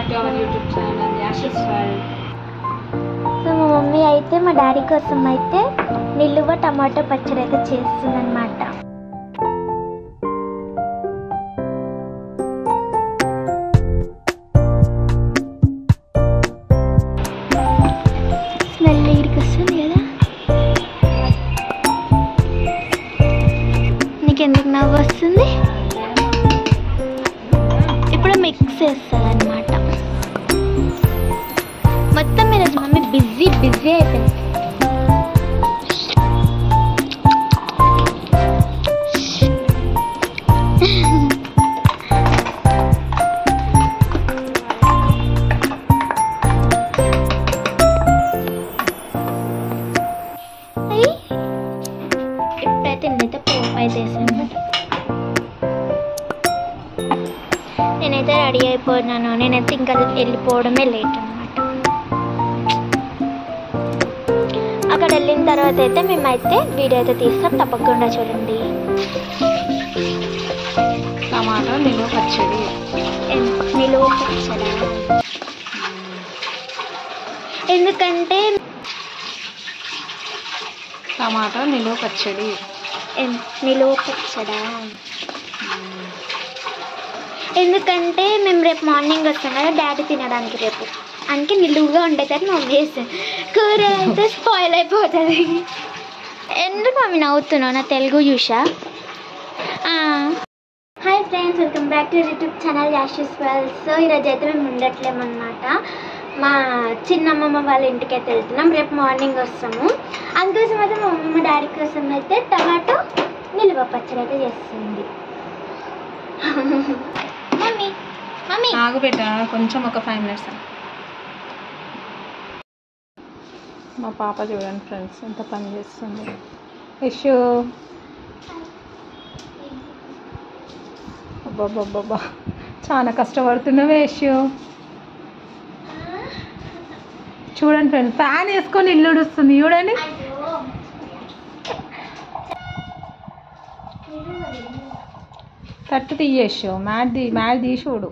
back to our YouTube channel Yashi's World. So మా mummy అయితే మా డాడీ కోసం అయితే నిలువ టమాటో పచ్చడి అయితే చేస్తుందన్నమాట. స్మెల్ ఇడికి వస్తుంది కదా. నీకెందుకు నవ్వు వస్తుంది? ఇప్పుడు మిక్స్ చేస్తుంది అనమాట. మొత్తం మీద మమ్మీ బిజీ అయిపోయింది. ఇప్పుడైతే నేనైతే పోపు అయితే వేసాను. నేనైతే రెడీ అయిపోయినాను. నేనైతే ఇంకా వెళ్ళిపోవడమే లేట్ అనమాట. అక్కడ వెళ్ళిన తర్వాత అయితే మేమైతే వీడియో అయితే తీస్తాం, తప్పకుండా చూడండి. టమాటా నిలువ పచ్చడి. నిలువ పచ్చడా? ఎందుకంటే టమాటా నిలువ పచ్చడి. నిలువ పచ్చడా ఎందుకంటే మేము రేపు మార్నింగ్ వస్తాం కదా డాడీ తినడానికి రేపు, అందుకే నిలువుగా ఉండేసరికి మమ్మీ వేస్తాను. కూర అయితే స్పాయిల్ అయిపోతుంది. ఎందుకు మమ్మీ నవ్వుతున్నావు? నా తెలుగు చూసా. Hi friends, welcome back to YouTube channel Ashes world. So ఈరోజు అయితే మేము ఉండట్లేమన్నమాట. మా చిన్నమ్మమ్మ వాళ్ళ ఇంటికి అయితే వెళ్తున్నాం. రేపు మార్నింగ్ వస్తాము. అందుకోసం అయితే మా అమ్మమ్మ డాడీ కోసం అయితే టమాటో నిలువ పచ్చడి అయితే చేస్తుంది. మమ్మీ మమ్మీ ఆగు పెట్టా కొంచెం, ఒక 5 minutes. మా పాప చూడండి ఫ్రెండ్స్ ఎంత పని చేస్తుంది. యశు అబ్బాబ్బాబ్బా చాలా కష్టపడుతున్నావే యశు. చూడండి ఫ్రెండ్స్, ఫ్యాన్ వేసుకొని ఇల్లు ఉడుస్తుంది చూడండి. తట్టు తీయచ్చు, మ్యాట్ తీసి చూడు.